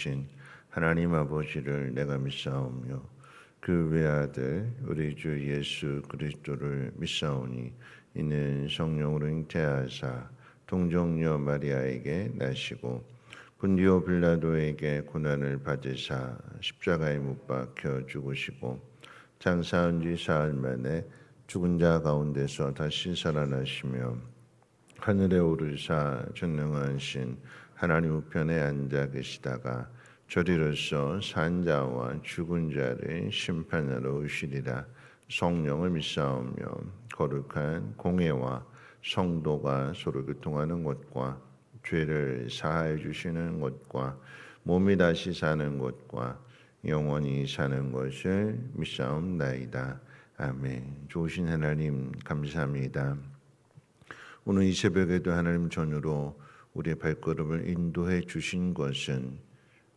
신 하나님 아버지를 내가 믿사오며 그 외아들 우리 주 예수 그리스도를 믿사오니 이는 성령으로 잉태하사 동정녀 마리아에게 나시고 본디오 빌라도에게 고난을 받으사 십자가에 못 박혀 죽으시고 장사한 지 사흘 만에 죽은 자 가운데서 다시 살아나시며 하늘에 오르사 전능한 신 하나님 우편에 앉아 계시다가 저리로서 산 자와 죽은 자를 심판하러 오시리라. 성령을 믿사오며 거룩한 공회와 성도가 서로 교통하는 것과 죄를 사하여 주시는 것과 몸이 다시 사는 것과 영원히 사는 것을 믿사옵나이다. 아멘. 좋으신 하나님 감사합니다. 오늘 이 새벽에도 하나님 전으로 우리의 발걸음을 인도해 주신 것은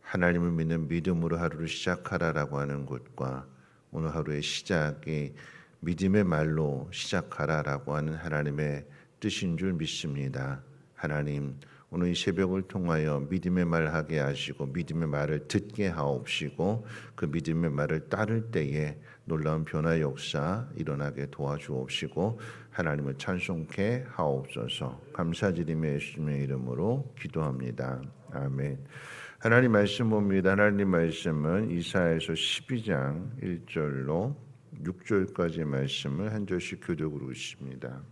하나님을 믿는 믿음으로 하루를 시작하라라고 하는 것과 오늘 하루의 시작이 믿음의 말로 시작하라라고 하는 하나님의 뜻인 줄 믿습니다. 하나님, 오늘 이 새벽을 통하여 믿음의 말하게 하시고 믿음의 말을 듣게 하옵시고 그 믿음의 말을 따를 때에 놀라운 변화 역사 일어나게 도와주옵시고 하나님을 찬송케 하옵소서. 감사드리며 예수님의 이름으로 기도합니다. 아멘. 하나님 말씀 봅니다. 하나님 말씀은 이사야서 12장 1절로 6절까지 말씀을 한 절씩 교독으로 읽습니다.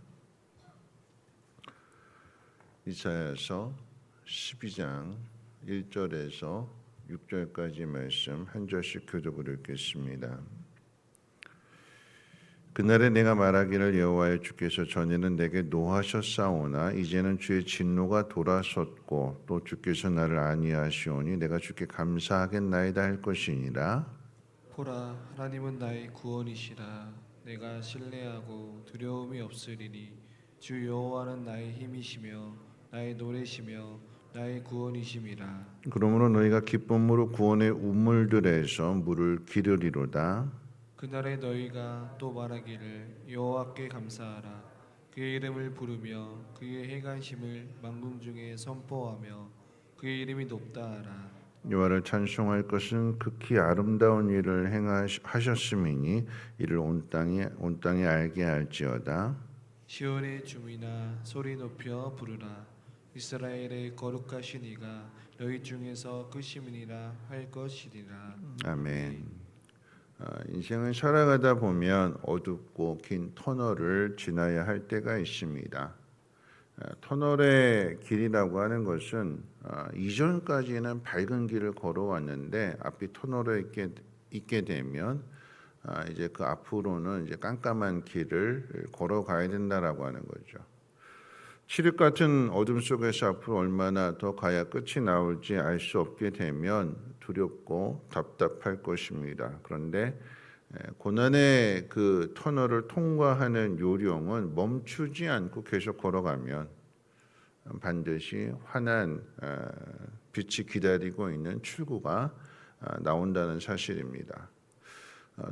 이사야서 12장 1절에서 6절까지 말씀 한 절씩 교독으로 읽겠습니다. 그날에 내가 말하기를 여호와의 주께서 전에는 내게 노하셨사오나 이제는 주의 진노가 돌아섰고 또 주께서 나를 안위하시오니 내가 주께 감사하겠나이다 할 것이니라. 보라, 하나님은 나의 구원이시라. 내가 신뢰하고 두려움이 없으리니 주 여호와는 나의 힘이시며 나의 노래시며 나의 구원이심이라. 그러므로 너희가 기쁨으로 구원의 우물들에서 물을 기르리로다. 그날에 너희가 또 말하기를 여호와께 감사하라. 그의 이름을 부르며 그의 행하심을 만국 중에 선포하며 그의 이름이 높다 하라. 여호와를 찬송할 것은 극히 아름다운 일을 행하셨음이니 이를 온 땅에 알게 할지어다. 시온의 주민아 소리 높여 부르라. 이스라엘의 거룩하신 이가 너희 중에서 크심이니라 할 것이리라. 아멘. 인생을 살아가다 보면 어둡고 긴 터널을 지나야 할 때가 있습니다. 터널의 길이라고 하는 것은 이전까지는 밝은 길을 걸어왔는데 앞이 터널에 있게 되면 이제 그 앞으로는 이제 깜깜한 길을 걸어가야 된다라고 하는 거죠. 칠흑 같은 어둠 속에서 앞으로 얼마나 더 가야 끝이 나올지 알 수 없게 되면 두렵고 답답할 것입니다. 그런데 고난의 그 터널을 통과하는 요령은 멈추지 않고 계속 걸어가면 반드시 환한 빛이 기다리고 있는 출구가 나온다는 사실입니다.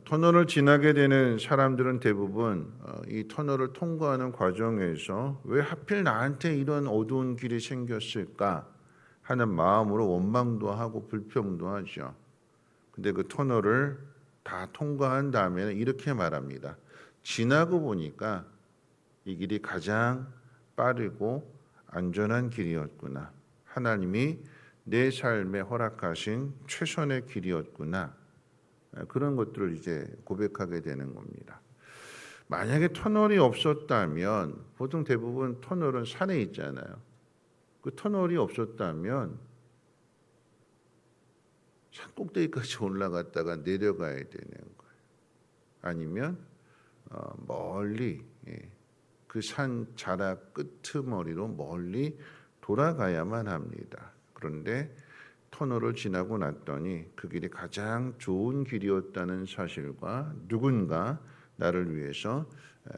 터널을 지나게 되는 사람들은 대부분 이 터널을 통과하는 과정에서 왜 하필 나한테 이런 어두운 길이 생겼을까 하는 마음으로 원망도 하고 불평도 하죠. 근데 그 터널을 다 통과한 다음에는 이렇게 말합니다. 지나고 보니까 이 길이 가장 빠르고 안전한 길이었구나. 하나님이 내 삶에 허락하신 최선의 길이었구나. 그런 것들을 이제 고백하게 되는 겁니다. 만약에 터널이 없었다면 보통 대부분 터널은 산에 있잖아요. 그 터널이 없었다면 산 꼭대기까지 올라갔다가 내려가야 되는 거예요. 아니면 멀리 그 산 자락 끄트머리로 멀리 돌아가야만 합니다. 그런데 터널을 지나고 났더니 그 길이 가장 좋은 길이었다는 사실과 누군가 나를 위해서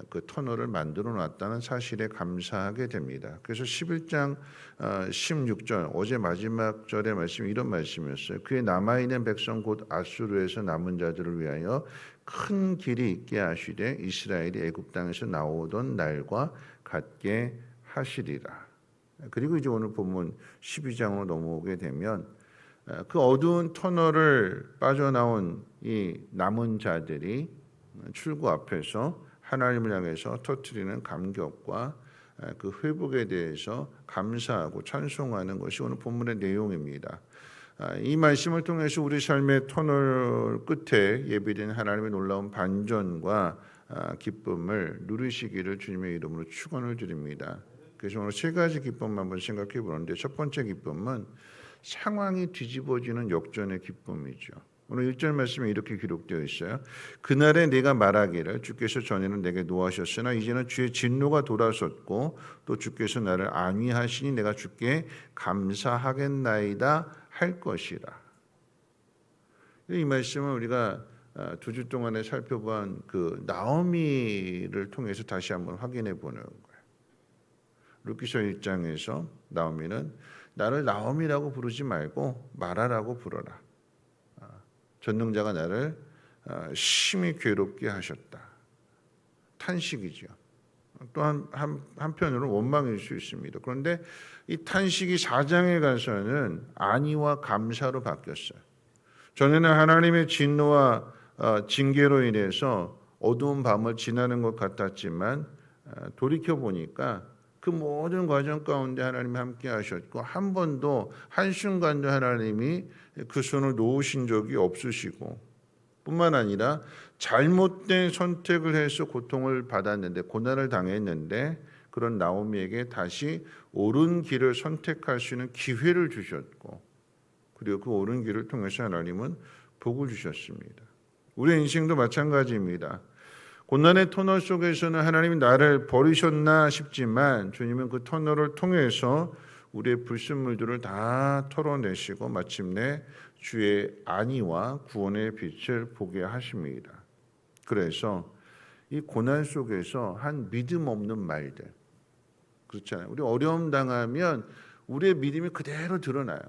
그 터널을 만들어 놨다는 사실에 감사하게 됩니다. 그래서 11장 16절 어제 마지막 절의 말씀이 이런 말씀이었어요. 그의 남아있는 백성 곧 아수르에서 남은 자들을 위하여 큰 길이 있게 하시되 이스라엘이 애굽 땅에서 나오던 날과 같게 하시리라. 그리고 이제 오늘 본문 12장으로 넘어오게 되면 그 어두운 터널을 빠져나온 이 남은 자들이 출구 앞에서 하나님을 향해서 터뜨리는 감격과 그 회복에 대해서 감사하고 찬송하는 것이 오늘 본문의 내용입니다. 이 말씀을 통해서 우리 삶의 터널 끝에 예비된 하나님의 놀라운 반전과 기쁨을 누리시기를 주님의 이름으로 축원을 드립니다. 그래서 오늘 세 가지 기쁨 한번 생각해 보는데, 첫 번째 기쁨은 상황이 뒤집어지는 역전의 기쁨이죠. 오늘 1절 말씀에 이렇게 기록되어 있어요. 그날에 내가 말하기를 주께서 전에는 내게 노하셨으나 이제는 주의 진노가 돌아섰고 또 주께서 나를 안위하시니 내가 주께 감사하겠나이다 할 것이라. 이 말씀은 우리가 2주 동안에 살펴본 그 나오미를 통해서 다시 한번 확인해 보는 거예요. 루키서 1장에서 나오미는 나를 나오미라고 부르지 말고 마라라고 부르라. 전능자가 나를 심히 괴롭게 하셨다. 탄식이죠. 또한 한편으로는 원망일 수 있습니다. 그런데 이 탄식이 4장에 가서는 안위와 감사로 바뀌었어요. 전에는 하나님의 진노와 징계로 인해서 어두운 밤을 지나는 것 같았지만 돌이켜 보니까 그 모든 과정 가운데 하나님이 함께 하셨고 한 번도 한순간도 하나님이 그 손을 놓으신 적이 없으시고, 뿐만 아니라 잘못된 선택을 해서 고통을 받았는데 고난을 당했는데 그런 나오미에게 다시 옳은 길을 선택할 수 있는 기회를 주셨고, 그리고 그 옳은 길을 통해서 하나님은 복을 주셨습니다. 우리의 인생도 마찬가지입니다. 고난의 터널 속에서는 하나님이 나를 버리셨나 싶지만 주님은 그 터널을 통해서 우리의 불순물들을 다 털어내시고 마침내 주의 안위와 구원의 빛을 보게 하십니다. 그래서 이 고난 속에서 한 믿음 없는 말들, 그렇잖아요. 우리 어려움 당하면 우리의 믿음이 그대로 드러나요.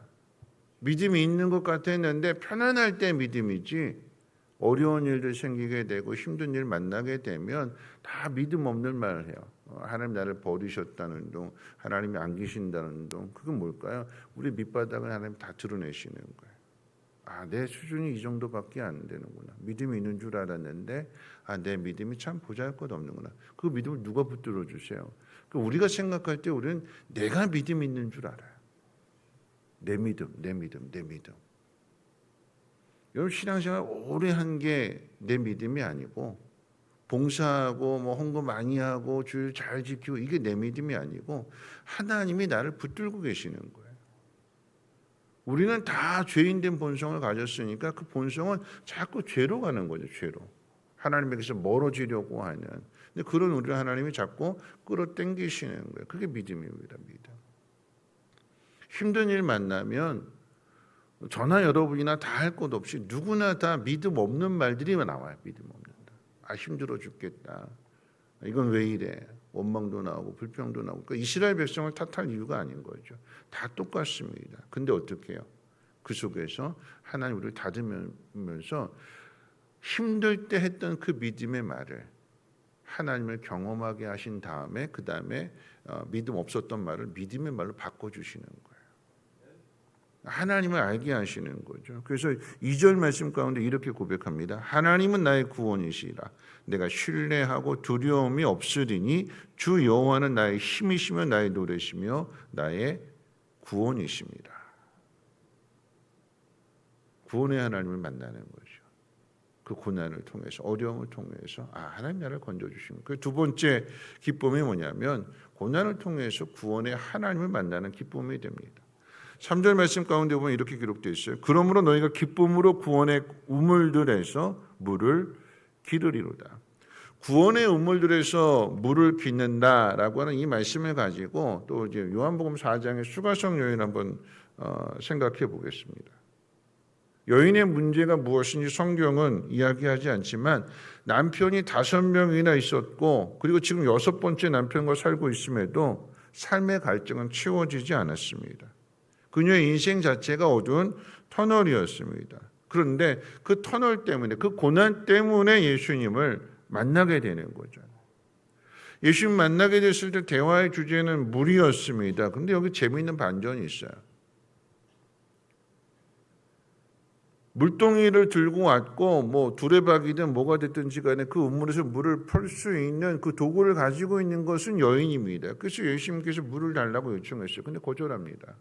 믿음이 있는 것 같았는데 편안할 때 믿음이지, 어려운 일들 생기게 되고 힘든 일 만나게 되면 다 믿음 없는 말을 해요. 하나님 나를 버리셨다는 둥, 하나님이 안 계신다는 둥. 그건 뭘까요? 우리 밑바닥을 하나님 다 드러내시는 거예요. 내 수준이 이 정도밖에 안 되는구나. 믿음이 있는 줄 알았는데 내 믿음이 참 보잘것없는구나. 그 믿음을 누가 붙들어 주세요? 우리가 생각할 때 우리는 내가 믿음이 있는 줄 알아요. 내 믿음. 여러분, 신앙생활 오래 한 게 내 믿음이 아니고, 봉사하고 헌금 많이 하고 주일 잘 지키고 이게 내 믿음이 아니고 하나님이 나를 붙들고 계시는 거예요. 우리는 다 죄인된 본성을 가졌으니까 그 본성은 자꾸 죄로 가는 거죠. 죄로. 하나님에게서 멀어지려고 하는. 근데 그런 우리를 하나님이 자꾸 끌어당기시는 거예요. 그게 믿음입니다. 믿음. 힘든 일 만나면 저나 여러분이나 다 할 것 없이 누구나 다 믿음 없는 말들이 나와요. 믿음 없는다. 힘들어 죽겠다. 이건 왜 이래? 원망도 나오고 불평도 나오고. 그러니까 이스라엘 백성을 탓할 이유가 아닌 거죠. 다 똑같습니다. 근데 어떻게 해요? 그 속에서 하나님 우리를 다듬으면서 힘들 때 했던 그 믿음의 말을 하나님을 경험하게 하신 다음에 그 다음에 믿음 없었던 말을 믿음의 말로 바꿔주시는 거예요. 하나님을 알게 하시는 거죠. 그래서 2절 말씀 가운데 이렇게 고백합니다. 하나님은 나의 구원이시라. 내가 신뢰하고 두려움이 없으리니 주 여호와는 나의 힘이시며 나의 노래시며 나의 구원이십니다. 구원의 하나님을 만나는 거죠. 그 고난을 통해서, 어려움을 통해서 하나님 나를 건져주십니다. 그 두 번째 기쁨이 뭐냐면 고난을 통해서 구원의 하나님을 만나는 기쁨이 됩니다. 3절 말씀 가운데 보면 이렇게 기록되어 있어요. 그러므로 너희가 기쁨으로 구원의 우물들에서 물을 기르리로다. 구원의 우물들에서 물을 빚는다라고 하는 이 말씀을 가지고 또 이제 요한복음 4장의 수가성 여인 한번 생각해 보겠습니다. 여인의 문제가 무엇인지 성경은 이야기하지 않지만 남편이 5명이나 있었고 그리고 지금 6번째 남편과 살고 있음에도 삶의 갈증은 채워지지 않았습니다. 그녀의 인생 자체가 어두운 터널이었습니다. 그런데 그 터널 때문에, 그 고난 때문에 예수님을 만나게 되는 거죠. 예수님 만나게 됐을 때 대화의 주제는 물이었습니다. 그런데 여기 재미있는 반전이 있어요. 물동이를 들고 왔고 뭐 두레박이든 뭐가 됐든지 간에 그 우물에서 물을 풀 수 있는 그 도구를 가지고 있는 것은 여인입니다. 그래서 예수님께서 물을 달라고 요청했어요. 근데 거절합니다.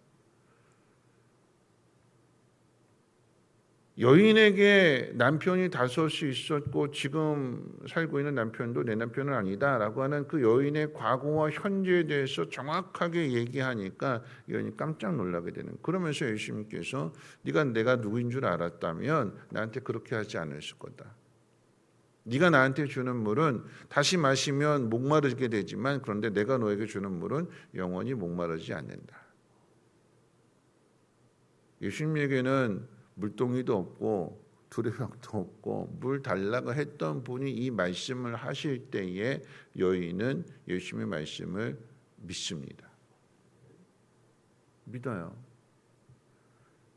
여인에게 남편이 5이 있었고 지금 살고 있는 남편도 내 남편은 아니다라고 하는 그 여인의 과거와 현재에 대해서 정확하게 얘기하니까 여인이 깜짝 놀라게 되는. 그러면서 예수님께서 네가 내가 누구인 줄 알았다면 나한테 그렇게 하지 않았을 거다. 네가 나한테 주는 물은 다시 마시면 목마르게 되지만 그런데 내가 너에게 주는 물은 영원히 목마르지 않는다. 예수님에게는 물동이도 없고 두레박도 없고 물 달라고 했던 분이 이 말씀을 하실 때에 여인은 예수님의 말씀을 믿습니다. 믿어요.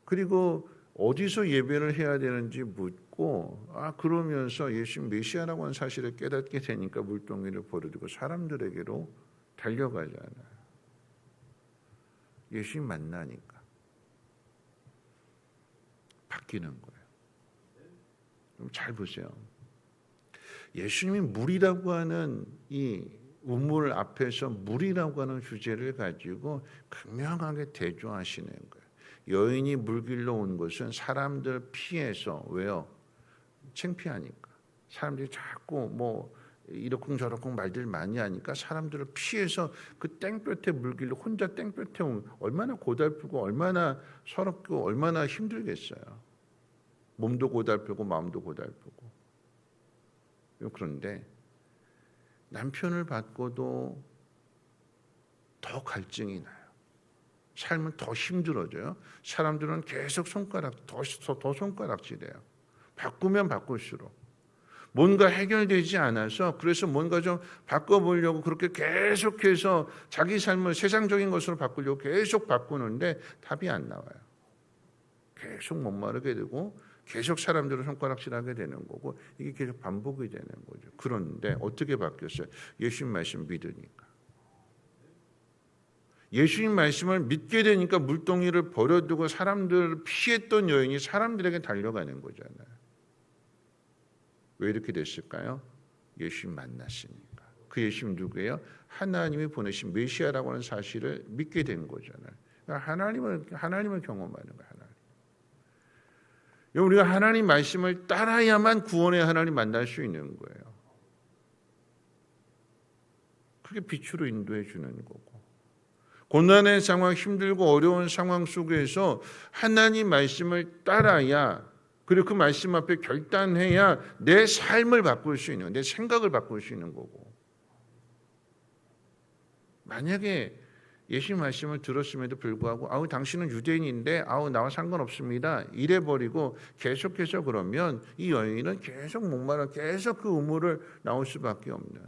그리고 어디서 예배를 해야 되는지 묻고 그러면서 예수님 메시아라고 하는 사실을 깨닫게 되니까 물동이를 버리고 사람들에게로 달려가잖아요. 예수님 만나니까 바뀌는 거예요. 잘 보세요. 예수님이 물이라고 하는 이 우물 앞에서 물이라고 하는 주제를 가지고 극명하게 대조하시는 거예요. 여인이 물길로 온 것은 사람들 피해서 왜요? 창피하니까. 사람들이 자꾸 뭐 이러쿵저러쿵 말들 많이 하니까 사람들을 피해서 그 땡볕에 물길로 혼자 땡볕에 오면 얼마나 고달프고 얼마나 서럽고 얼마나 힘들겠어요. 몸도 고달프고 마음도 고달프고. 그런데 남편을 받고도 더 갈증이 나요. 삶은 더 힘들어져요. 사람들은 계속 더 손가락질해요. 바꾸면 바꿀수록. 뭔가 해결되지 않아서 그래서 뭔가 좀 바꿔보려고 그렇게 계속해서 자기 삶을 세상적인 것으로 바꾸려고 계속 바꾸는데 답이 안 나와요. 계속 목마르게 되고 계속 사람들을 손가락질하게 되는 거고 이게 계속 반복이 되는 거죠. 그런데 어떻게 바뀌었어요? 예수님 말씀 믿으니까. 예수님 말씀을 믿게 되니까 물동이를 버려두고 사람들을 피했던 여인이 사람들에게 달려가는 거잖아요. 왜 이렇게 됐을까요? 예수님 만났으니까. 그 예수님 누구예요? 하나님이 보내신 메시아라고 하는 사실을 믿게 된 거잖아요. 하나님을 경험하는 거예요. 우리가 하나님 말씀을 따라야만 구원의 하나님 만날 수 있는 거예요. 그게 빛으로 인도해 주는 거고. 고난의 상황, 힘들고 어려운 상황 속에서 하나님 말씀을 따라야 그리고 그 말씀 앞에 결단해야 내 삶을 바꿀 수 있는, 내 생각을 바꿀 수 있는 거고. 만약에 예수님 말씀을 들었음에도 불구하고 당신은 유대인인데 나와 상관없습니다. 이래버리고 계속해서 그러면 이 여인은 계속 목마르 계속 그 우물을 나올 수밖에 없는.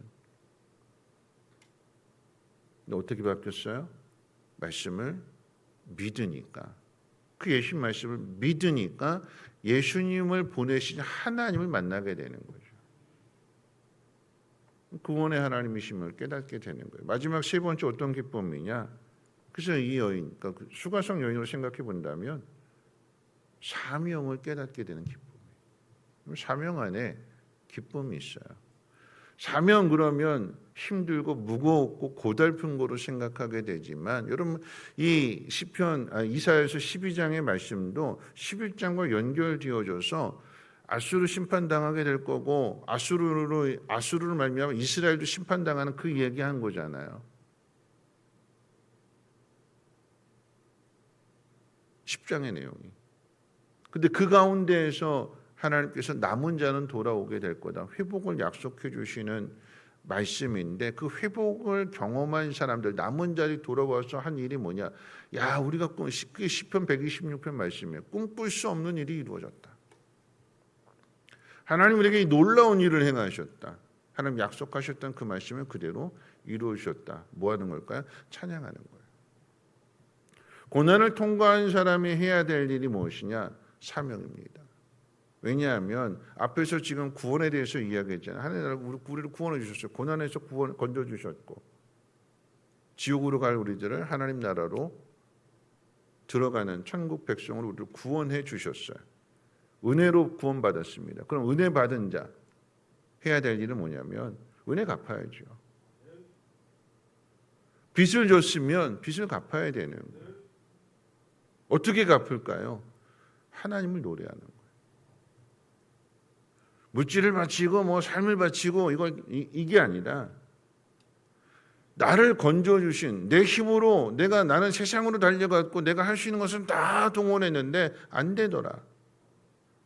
근데 어떻게 바뀌었어요? 말씀을 믿으니까. 그 예수님 말씀을 믿으니까 예수님을 보내신 하나님을 만나게 되는 거죠. 구원의 하나님이심을 깨닫게 되는 거예요. 마지막 세 번째 어떤 기쁨이냐? 그래서 이 여인, 그러니까 수가성 여인으로 생각해 본다면 사명을 깨닫게 되는 기쁨이에요. 사명 안에 기쁨이 있어요. 사명 그러면 힘들고 무겁고 고달픈 거로 생각하게 되지만 여러분 이 시편 이사야서 12장의 말씀도 11장과 연결되어져서 아수르 심판당하게 될 거고 아수르를 말미암아 이스라엘도 심판당하는 그 얘기한 거잖아요. 10장의 내용이. 근데 그 가운데에서 하나님께서 남은 자는 돌아오게 될 거다. 회복을 약속해 주시는 말씀인데 그 회복을 경험한 사람들 남은 자들이 돌아와서 한 일이 뭐냐? 우리가 그게 시편 126편 말씀이에요. 꿈꿀 수 없는 일이 이루어졌다. 하나님 우리에게 놀라운 일을 행하셨다. 하나님 약속하셨던 그 말씀을 그대로 이루어주셨다. 뭐 하는 걸까요? 찬양하는 거예요. 고난을 통과한 사람이 해야 될 일이 무엇이냐? 사명입니다. 왜냐하면 앞에서 지금 구원에 대해서 이야기했잖아요. 하나님 우리를 구원해 주셨어요. 고난에서 건져 주셨고 지옥으로 갈 우리들을 하나님 나라로 들어가는 천국 백성으로 우리를 구원해 주셨어요. 은혜로 구원받았습니다. 그럼 은혜 받은 자 해야 될 일은 뭐냐면 은혜 갚아야죠. 빚을 줬으면 빚을 갚아야 되는 거예요. 어떻게 갚을까요? 하나님을 노래하는 거예요. 물질을 바치고 뭐 삶을 바치고 이게 아니라 나를 건져 주신 내 힘으로 나는 세상으로 달려갔고 내가 할 수 있는 것은 다 동원했는데 안 되더라.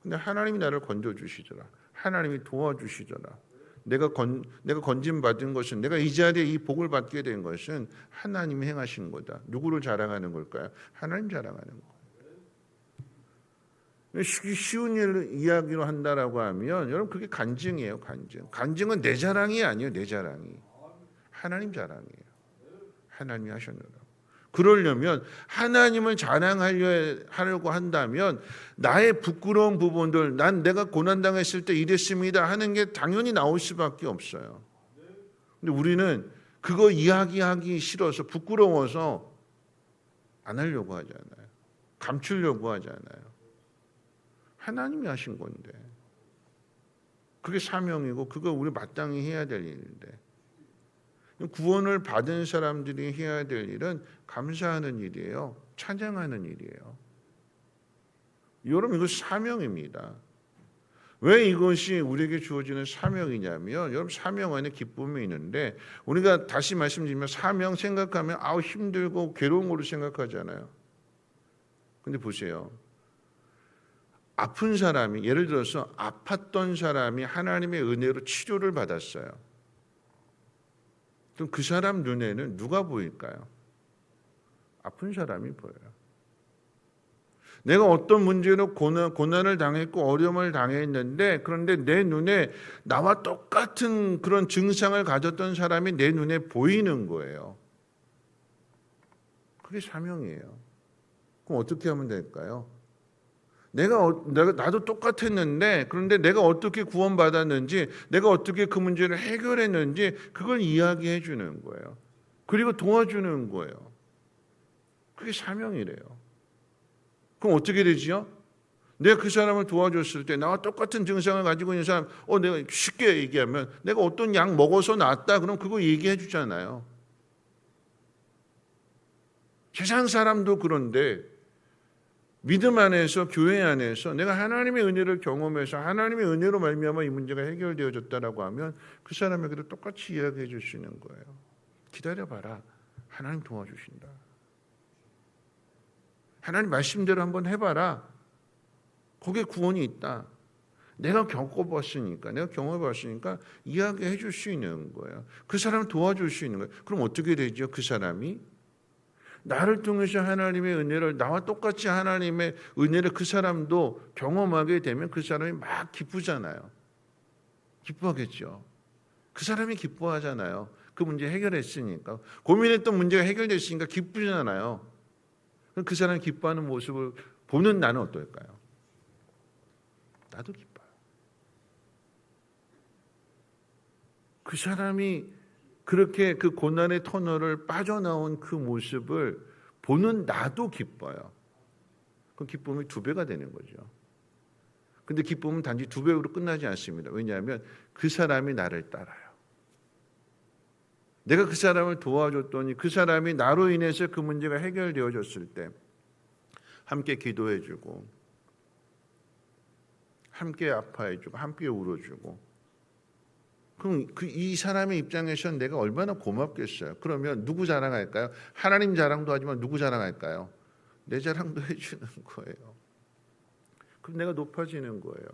근데 하나님이 나를 건져 주시더라. 하나님이 도와주시더라. 내가 건짐 받은 것은 내가 이 자리에 이 복을 받게 된 것은 하나님이 행하신 거다. 누구를 자랑하는 걸까요? 하나님 자랑하는 거예요. 쉬운 이야기로 한다라고 하면 여러분 그게 간증이에요. 간증은 내 자랑이 아니에요. 내 자랑이 하나님 자랑이에요. 하나님이 하셨노라. 그러려면 하나님을 자랑하려고 한다면 나의 부끄러운 부분들, 내가 고난당했을 때 이랬습니다 하는 게 당연히 나올 수밖에 없어요. 근데 우리는 그거 이야기하기 싫어서 부끄러워서 안 하려고 하잖아요. 감추려고 하잖아요. 하나님이 하신 건데 그게 사명이고 그거 우리 마땅히 해야 될 일인데 구원을 받은 사람들이 해야 될 일은 감사하는 일이에요. 찬양하는 일이에요. 여러분 이거 사명입니다. 왜 이것이 우리에게 주어지는 사명이냐면 여러분 사명 안에 기쁨이 있는데 우리가 다시 말씀드리면 사명 생각하면 힘들고 괴로운 거로 생각하잖아요. 근데 보세요. 아픈 사람이 예를 들어서 아팠던 사람이 하나님의 은혜로 치료를 받았어요. 그럼 그 사람 눈에는 누가 보일까요? 아픈 사람이 보여요. 내가 어떤 문제로 고난을 당했고 어려움을 당했는데 그런데 내 눈에 나와 똑같은 그런 증상을 가졌던 사람이 내 눈에 보이는 거예요. 그게 사명이에요. 그럼 어떻게 하면 될까요? 나도 똑같았는데 그런데 내가 어떻게 구원받았는지 내가 어떻게 그 문제를 해결했는지 그걸 이야기해 주는 거예요. 그리고 도와주는 거예요. 그게 사명이래요. 그럼 어떻게 되지요? 내가 그 사람을 도와줬을 때 나와 똑같은 증상을 가지고 있는 사람 내가 쉽게 얘기하면 내가 어떤 약 먹어서 낫다 그럼 그거 얘기해 주잖아요. 세상 사람도 그런데 믿음 안에서 교회 안에서 내가 하나님의 은혜를 경험해서 하나님의 은혜로 말미암아 이 문제가 해결되어졌다라고 하면 그 사람에게도 똑같이 이야기해 줄 수 있는 거예요. 기다려봐라. 하나님 도와주신다. 하나님 말씀대로 한번 해봐라. 거기에 구원이 있다. 내가 겪어봤으니까 내가 경험해봤으니까 이야기해 줄 수 있는 거예요. 그 사람을 도와줄 수 있는 거예요. 그럼 어떻게 되죠? 그 사람이 나를 통해서 하나님의 은혜를 나와 똑같이 하나님의 은혜를 그 사람도 경험하게 되면 그 사람이 막 기쁘잖아요. 기뻐하겠죠. 그 사람이 기뻐하잖아요. 그 문제 해결했으니까. 고민했던 문제가 해결됐으니까 기쁘잖아요. 그 사람이 기뻐하는 모습을 보는 나는 어떨까요? 나도 기뻐요. 그 사람이 그렇게 그 고난의 터널을 빠져나온 그 모습을 보는 나도 기뻐요. 그 기쁨이 2배가 되는 거죠. 근데 기쁨은 단지 2배로 끝나지 않습니다. 왜냐하면 그 사람이 나를 따라요. 내가 그 사람을 도와줬더니 그 사람이 나로 인해서 그 문제가 해결되어졌을 때 함께 기도해주고 함께 아파해주고 함께 울어주고 그럼 이 사람의 입장에서는 내가 얼마나 고맙겠어요. 그러면 누구 자랑할까요? 하나님 자랑도 하지만 누구 자랑할까요? 내 자랑도 해주는 거예요. 그럼 내가 높아지는 거예요.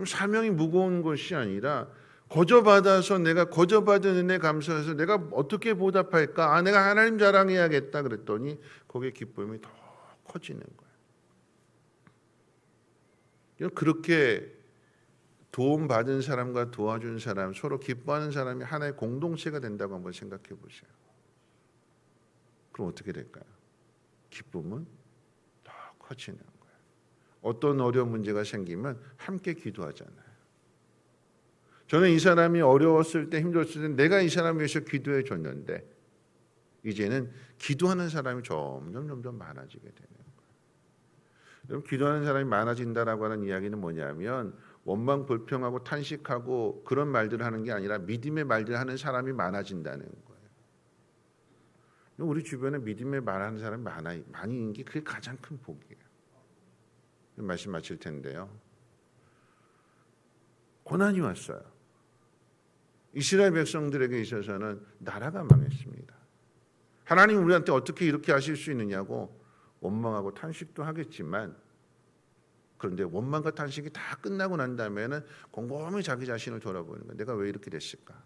사명이 무거운 것이 아니라 거저받아서 내가 거저받은 은혜 감사해서 내가 어떻게 보답할까? 내가 하나님 자랑해야겠다 그랬더니 거기에 기쁨이 더 커지는 거예요. 그렇게 도움받은 사람과 도와준 사람, 서로 기뻐하는 사람이 하나의 공동체가 된다고 한번 생각해 보세요. 그럼 어떻게 될까요? 기쁨은 더 커지는 거예요. 어떤 어려운 문제가 생기면 함께 기도하잖아요. 저는 이 사람이 어려웠을 때 힘들었을 때 내가 이 사람을 위해서 기도해 줬는데 이제는 기도하는 사람이 점점 많아지게 되는 거예요. 여러분, 기도하는 사람이 많아진다라고 하는 이야기는 뭐냐면 원망 불평하고 탄식하고 그런 말들을 하는 게 아니라 믿음의 말들을 하는 사람이 많아진다는 거예요. 우리 주변에 믿음의 말하는 사람이 많이 있는 게 그게 가장 큰 복이에요. 말씀 마칠 텐데요. 고난이 왔어요. 이스라엘 백성들에게 있어서는 나라가 망했습니다. 하나님 우리한테 어떻게 이렇게 하실 수 있느냐고 원망하고 탄식도 하겠지만, 그런데 원망과 탄식이 다 끝나고 난 다음에는 곰곰이 자기 자신을 돌아보는 거예요. 내가 왜 이렇게 됐을까?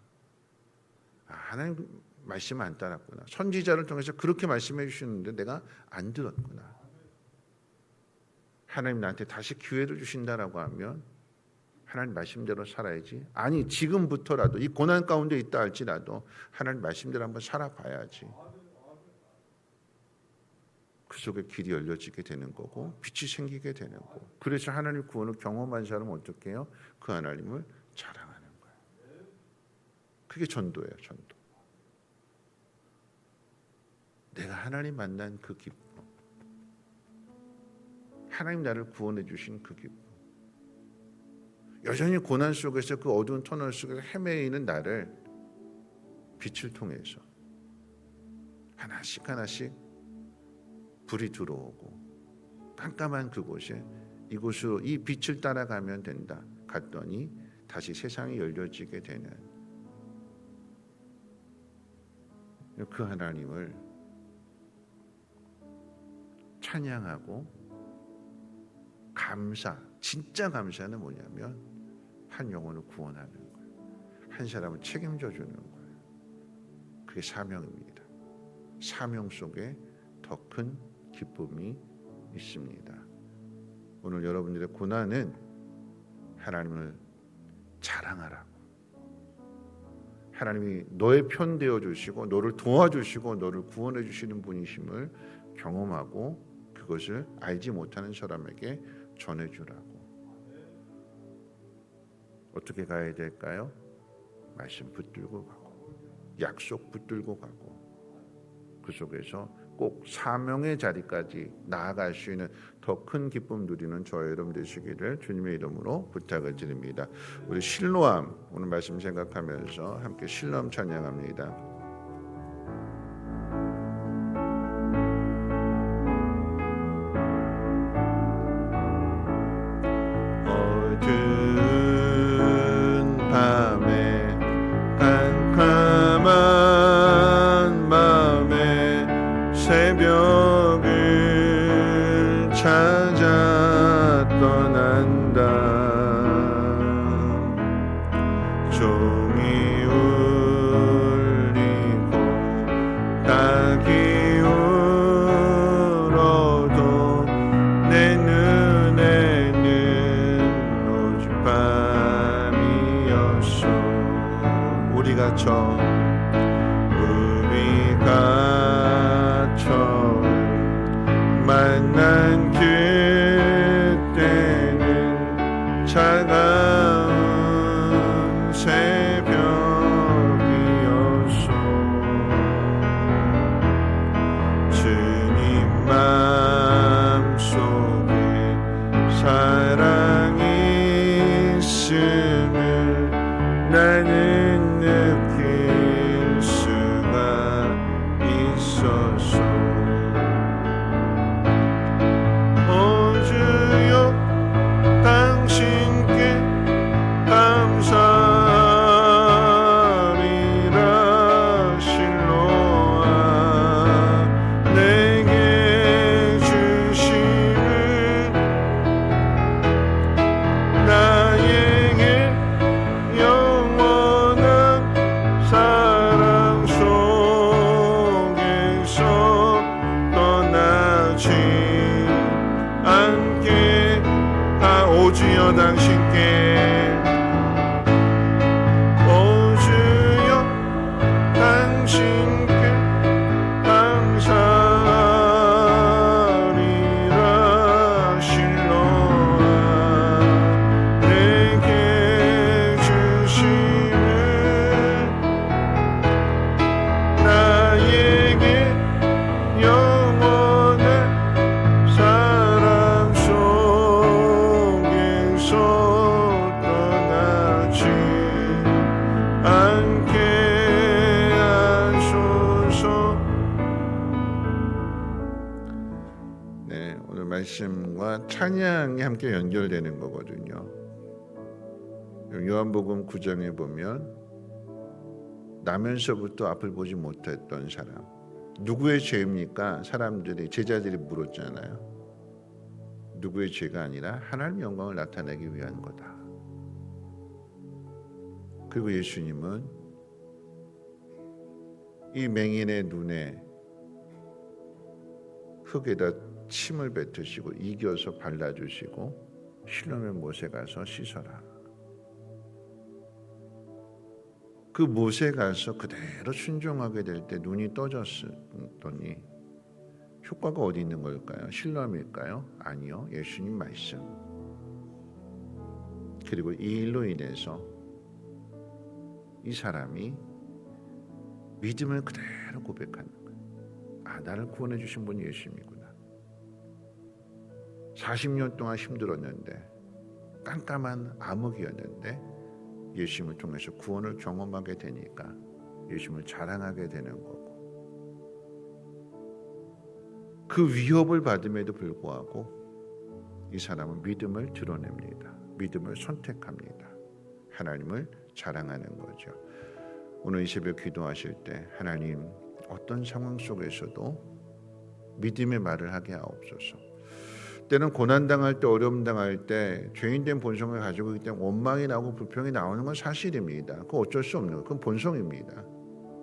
하나님 말씀 안 따랐구나. 선지자를 통해서 그렇게 말씀해 주시는데 내가 안 들었구나. 하나님 나한테 다시 기회를 주신다라고 하면 하나님 말씀대로 살아야지. 아니, 지금부터라도 이 고난 가운데 있다 할지라도 하나님 말씀대로 한번 살아봐야지. 그 속에 길이 열려지게 되는 거고 빛이 생기게 되는 거고. 그래서 하나님 구원을 경험한 사람은 어떻게 해요? 그 하나님을 자랑하는 거예요. 그게 전도예요. 전도. 내가 하나님 만난 그 기쁨, 하나님 나를 구원해 주신 그 기쁨, 여전히 고난 속에서 그 어두운 터널 속에서 헤매이는 나를 빛을 통해서 하나씩 하나씩 불이 들어오고 깜깜한 그곳에 이곳으로 이 빛을 따라가면 된다. 갔더니 다시 세상이 열려지게 되는 그 하나님을 찬양하고 감사, 진짜 감사는 뭐냐면 한 영혼을 구원하는 거예요. 한 사람을 책임져 주는 거예요. 그게 사명입니다. 사명 속에 더 큰 기쁨이 있습니다. 오늘 여러분들의 고난은 하나님을 자랑하라고, 하나님이 너의 편 되어 주시고 너를 도와주시고 너를 구원해 주시는 분이심을 경험하고 그것을 알지 못하는 사람에게 전해주라고. 어떻게 가야 될까요? 말씀 붙들고 가고 약속 붙들고 가고 그 속에서 꼭 사명의 자리까지 나아갈 수 있는 더 큰 기쁨 누리는 저와 여러분 되시기를 주님의 이름으로 부탁을 드립니다. 우리 실로암 오늘 말씀 생각하면서 함께 실로암 찬양합니다. 어두운 밤에 캄캄한 마음에 새벽을 찾아 떠난다. 종이 울리고 닭이 울어도 내 눈에는 오직 밤이었어. 우리가 처음 만난 그때는 차가운 새벽이었어. 주님 마음속에 사랑이 있음을 나는 느낄 수가 있었어. 당신께 감사하리라. 실로아 내게 주심을 나에게 영원한 사랑 속에서 떠나지 않게 오주여 당신께 오주여 당신께 감사하리라. 실로아 내게 주심을 나에게 영원한 사랑 속 오늘 말씀과 찬양이 함께 연결되는 거거든요. 요한복음 9장에 보면 나면서부터 앞을 보지 못했던 사람, 누구의 죄입니까? 사람들이 제자들이 물었잖아요. 누구의 죄가 아니라 하나님의 영광을 나타내기 위한 거다. 그리고 예수님은 이 맹인의 눈에 흙에다 침을 뱉으시고 이겨서 발라주시고 실로암의 못에 가서 씻어라. 그 못에 가서 그대로 순종하게 될 때 눈이 떠졌더니 효과가 어디 있는 걸까요? 실로암일까요? 아니요. 예수님 말씀. 그리고 이 일로 인해서 이 사람이 믿음을 그대로 고백하는 거예요. 아, 나를 구원해 주신 분이 예수님이구나. 40년 동안 힘들었는데 깜깜한 암흑이었는데 예수님을 통해서 구원을 경험하게 되니까 예수님을 자랑하게 되는 거고, 그 위협을 받음에도 불구하고 이 사람은 믿음을 드러냅니다. 믿음을 선택합니다. 하나님을 자랑하는 거죠. 오늘 이 새벽 기도하실 때 하나님, 어떤 상황 속에서도 믿음의 말을 하게 하옵소서. 때는 고난당할 때, 어려움 당할 때 죄인된 본성을 가지고 있기 때문에 원망이 나오고 불평이 나오는 건 사실입니다. 그건 어쩔 수 없는 거예요. 그건 본성입니다.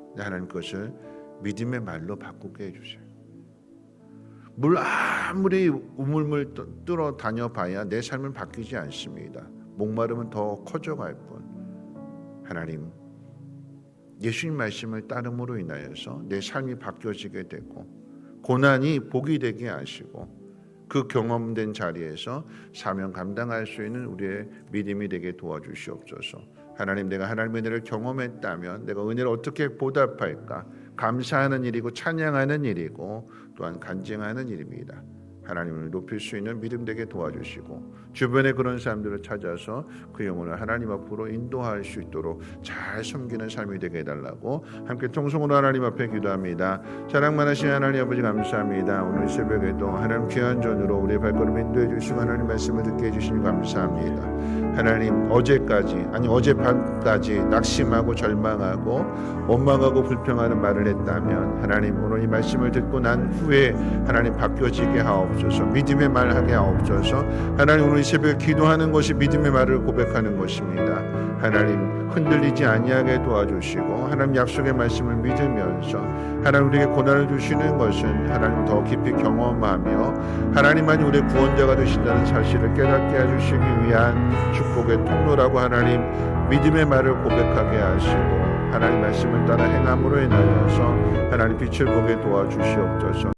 근데 하나님 그것을 믿음의 말로 바꾸게 해주세요. 물 아무리 우물물 뚫어 다녀봐야 내 삶은 바뀌지 않습니다. 목마름은 더 커져갈 뿐. 하나님, 예수님 말씀을 따름으로 인하여서 내 삶이 바뀌어지게 되고 고난이 복이 되게 하시고 그 경험된 자리에서 사명 감당할 수 있는 우리의 믿음이 되게 도와주시옵소서. 하나님, 내가 하나님의 은혜를 경험했다면 내가 은혜를 어떻게 보답할까? 감사하는 일이고 찬양하는 일이고 또한 간증하는 일입니다. 하나님을 높일 수 있는 믿음 되게 도와주시고 주변에 그런 사람들을 찾아서 그 영혼을 하나님 앞으로 인도할 수 있도록 잘 섬기는 삶이 되게 해달라고 함께 통성으로 하나님 앞에 기도합니다. 사랑 많으신 하나님 아버지, 감사합니다. 오늘 새벽에도 하나님 귀한 전으로 우리의 발걸음 인도해 주시고 하나님 말씀을 듣게 해주시니 감사합니다. 하나님, 어젯밤까지 낙심하고 절망하고 원망하고 불평하는 말을 했다면 하나님, 오늘 이 말씀을 듣고 난 후에 하나님 바뀌어지게 하옵소서. 믿음의 말 하게 하옵소서. 하나님, 오늘 이 새벽 기도하는 것이 믿음의 말을 고백하는 것입니다. 하나님, 흔들리지 아니하게 도와주시고 하나님 약속의 말씀을 믿으면서 하나님 우리에게 고난을 주시는 것은 하나님 더 깊이 경험하며 하나님만이 우리의 구원자가 되신다는 사실을 깨닫게 해주시기 위한 축복의 통로라고 하나님 믿음의 말을 고백하게 하시고 하나님 말씀을 따라 행함으로 인하여서 하나님 빛을 보게 도와주시옵소서.